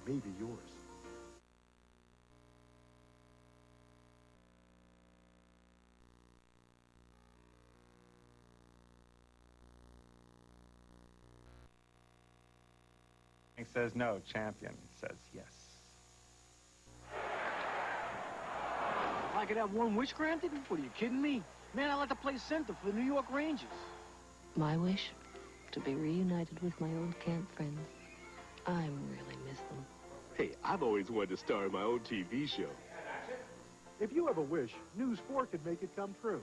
may be yours. He says no. Champion says yes. I could have one wish granted? What, are you kidding me? Man, I'd like to play center for the New York Rangers. My wish? To be reunited with my old camp friends. I really miss them. Hey, I've always wanted to star in my own TV show. If you have a wish, News 4 can make it come true.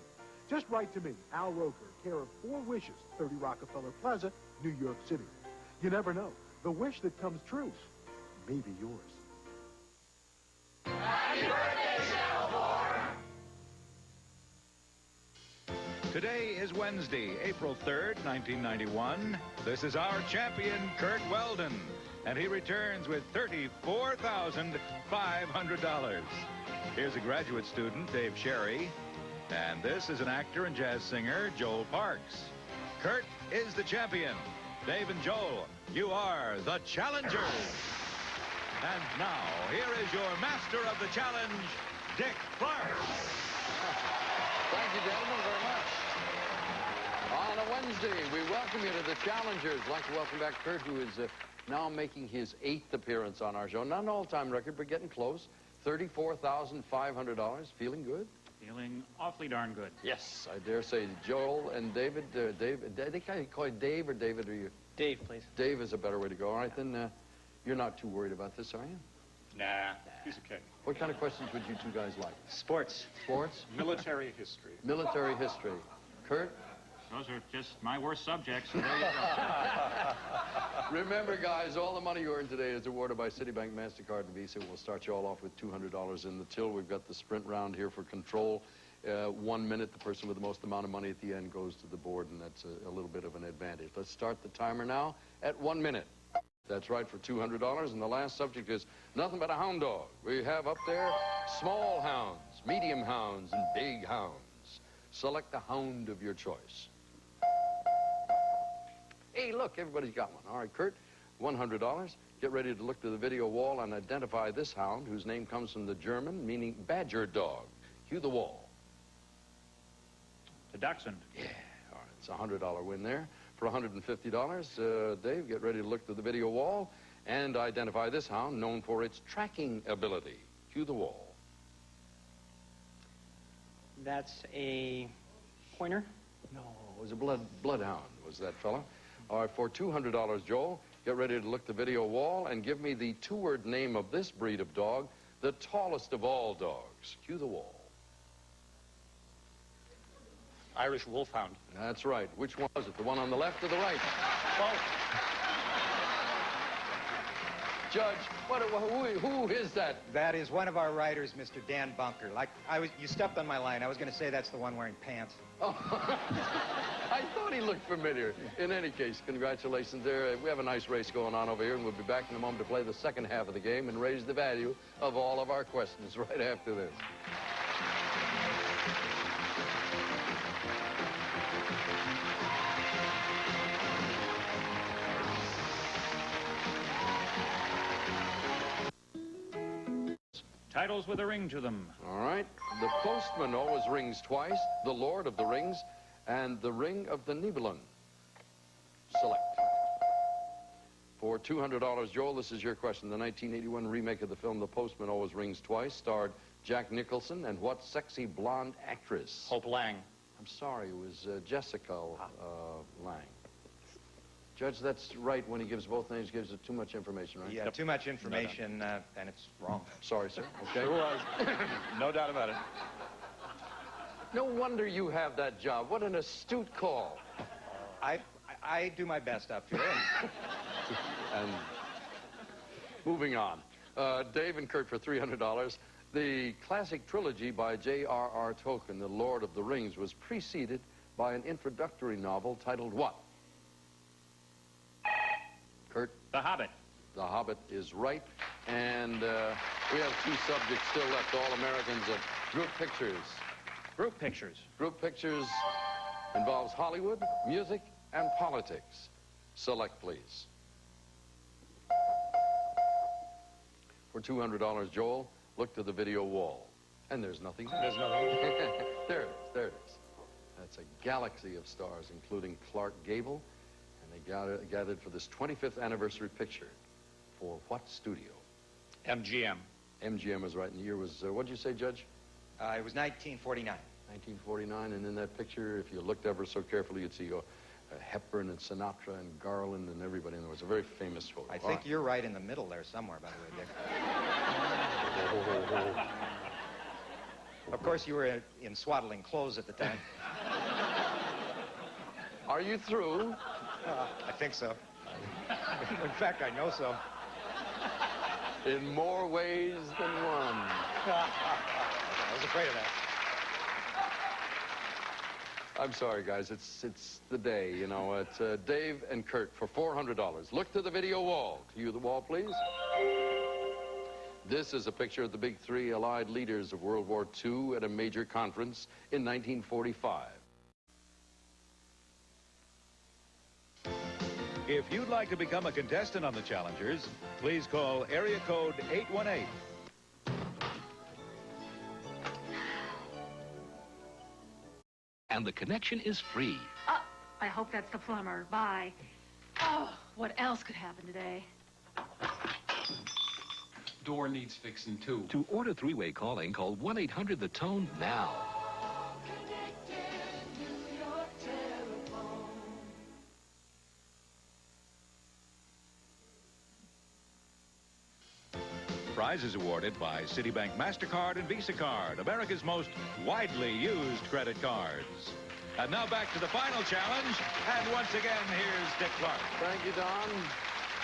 Just write to me, Al Roker, care of 4 Wishes, 30 Rockefeller Plaza, New York City. You never know. The wish that comes true may be yours. Happy birthday, Channel 4! Today is Wednesday, April 3rd, 1991. This is our champion, Kurt Weldon, and he returns with $34,500. Here's a graduate student, Dave Sherry, and this is an actor and jazz singer, Joel Parks. Kurt is the champion. Dave and Joel, you are the challengers. And now, here is your master of the challenge, Dick Clark. Thank you, gentlemen, very much. On a Wednesday, we welcome you to the challengers. I'd like to welcome back Kurt, who is now making his 8th appearance on our show. Not an all-time record, but getting close. $34,500. Feeling good? Feeling awfully darn good. Yes, I dare say. Joel and David, they call you Dave or David, or you? Dave, please. Dave is a better way to go. All right, then you're not too worried about this, are you? Nah, piece of cake. What kind of questions would you two guys like? Sports. Sports? Military history. Military history. Kurt? Those are just my worst subjects. So there you go. Remember, guys, all the money you earned today is awarded by Citibank, MasterCard, and Visa. We'll start you all off with $200 in the till. We've got the sprint round here for control. 1 minute, the person with the most amount of money at the end goes to the board, and that's a little bit of an advantage. Let's start the timer now at 1 minute. That's right, for $200, and the last subject is nothing but a hound dog. We have up there small hounds, medium hounds, and big hounds. Select the hound of your choice. Hey, look, everybody's got one. All right, Kurt, $100. Get ready to look to the video wall and identify this hound, whose name comes from the German, meaning badger dog. Cue the wall. The Dachshund. Yeah, all right, it's a $100 win there. For $150, Dave, get ready to look to the video wall and identify this hound, known for its tracking ability. Cue the wall. That's a pointer? No, it was a bloodhound, was that fella. All right, for $200, Joel, get ready to look the video wall and give me the 2-word name of this breed of dog, the tallest of all dogs. Cue the wall. Irish Wolfhound. That's right. Which one was it? The one on the left or the right? Judge, who is that? That is one of our writers, Mr. Dan Bunker. You stepped on my line. I was going to say that's the one wearing pants. Oh, I thought he looked familiar. In any case, congratulations there. We have a nice race going on over here, and we'll be back in a moment to play the second half of the game and raise the value of all of our questions right after this. Titles with a ring to them. All right. The postman always rings twice, the Lord of the Rings, and the Ring of the Nibelung. Select. For $200, Joel, this is your question. The 1981 remake of the film The Postman Always Rings Twice starred Jack Nicholson and what sexy blonde actress? Hope Lang. I'm sorry, it was Jessica Lang. Judge, that's right. When he gives both names, gives it too much information, right? Yeah, too much information, and it's wrong. Sorry, sir. Okay. Sure was. No doubt about it. No wonder you have that job. What an astute call. I do my best up here. And moving on. Dave and Kurt for $300. The classic trilogy by J.R.R. Tolkien, The Lord of the Rings, was preceded by an introductory novel titled what? Kurt? The Hobbit. The Hobbit is right. And we have 2 subjects still left, all Americans of group pictures. Group pictures. Group pictures involves Hollywood, music, and politics. Select, please. For $200, Joel, look to the video wall. And there's nothing there. There's nothing. There it is. There it is. That's a galaxy of stars, including Clark Gable. And they gathered for this 25th anniversary picture. For what studio? MGM. MGM was right. And the year was, what did you say, Judge? It was 1949. 1949. And in that picture, if you looked ever so carefully, you'd see Hepburn and Sinatra and Garland and everybody. And there was a very famous photo. I think you're right in the middle there somewhere, by the way, Dick. Of course, you were in swaddling clothes at the time. Are you through? I think so. In fact, I know so. In more ways than one. I was afraid of that. I'm sorry, guys. It's the day, you know. It's Dave and Kurt for $400. Look to the video wall. To you, the wall, please. This is a picture of the big three Allied leaders of World War II at a major conference in 1945. If you'd like to become a contestant on the Challengers, please call area code 818. And the connection is free. Oh, I hope that's the plumber. Bye. Oh, what else could happen today? Door needs fixing, too. To order three-way calling, call 1-800-THE-TONE now. Prizes awarded by Citibank MasterCard and Visa Card, America's most widely used credit cards. And now back to the final challenge. And once again, here's Dick Clark. Thank you, Don.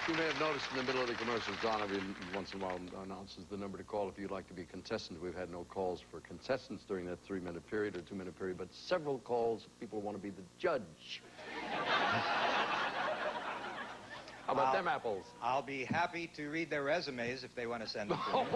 You may have noticed in the middle of the commercials, Don every once in a while announces the number to call if you'd like to be a contestant. We've had no calls for contestants during that 3-minute period or 2-minute period, but several calls. People want to be the judge. How about them apples? I'll be happy to read their resumes if they want to send them to me.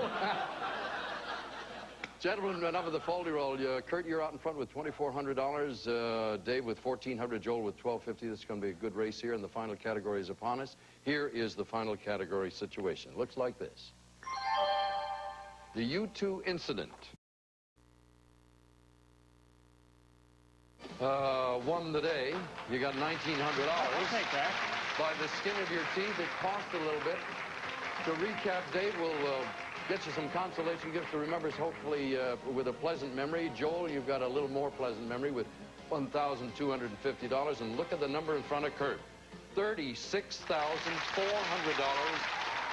Gentlemen, enough of the folderol. Kurt, you're out in front with $2,400. Dave with $1,400. Joel with $1,250. This is going to be a good race here, and the final category is upon us. Here is the final category situation. It looks like this. The U2 incident. Won the day. You got $1,900. I'll take that. By the skin of your teeth. It cost a little bit. To recap, Dave will get you some consolation gifts to remember us, hopefully, with a pleasant memory. Joel, you've got a little more pleasant memory with $1,250. And look at the number in front of Kurt. $36,400.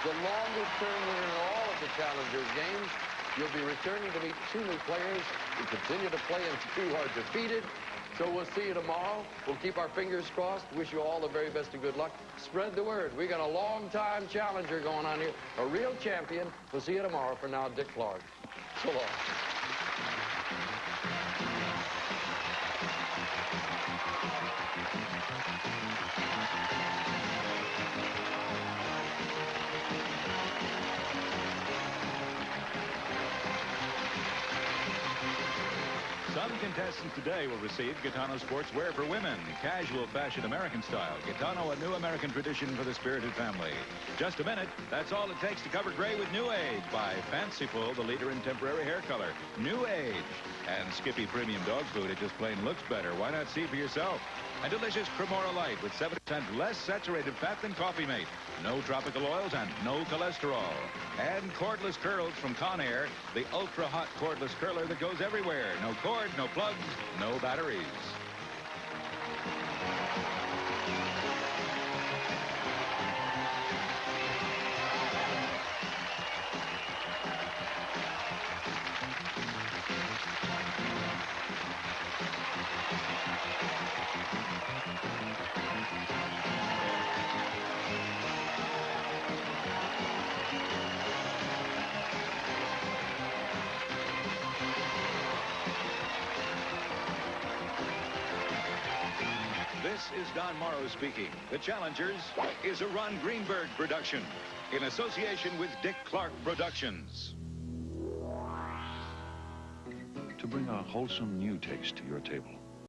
The longest term winner in all of the Challengers games. You'll be returning to meet 2 new players who continue to play and 2 are defeated. So we'll see you tomorrow. We'll keep our fingers crossed. Wish you all the very best of good luck. Spread the word. We got a long-time challenger going on here, a real champion. We'll see you tomorrow. For now, Dick Clark. So long. Some contestants today will receive Gitano sportswear for women. Casual fashion American style. Gitano, a new American tradition for the spirited family. Just a minute. That's all it takes to cover gray with New Age by Fanciful, the leader in temporary hair color. New Age. And Skippy Premium Dog Food. It just plain looks better. Why not see for yourself? And delicious Cremora Light with 7% less saturated fat than Coffee Mate. No tropical oils and no cholesterol. And cordless curls from Conair, the ultra-hot cordless curler that goes everywhere. No cord, no plugs, no batteries. This is Don Morrow speaking. The Challengers is a Ron Greenberg production in association with Dick Clark Productions. To bring a wholesome new taste to your table,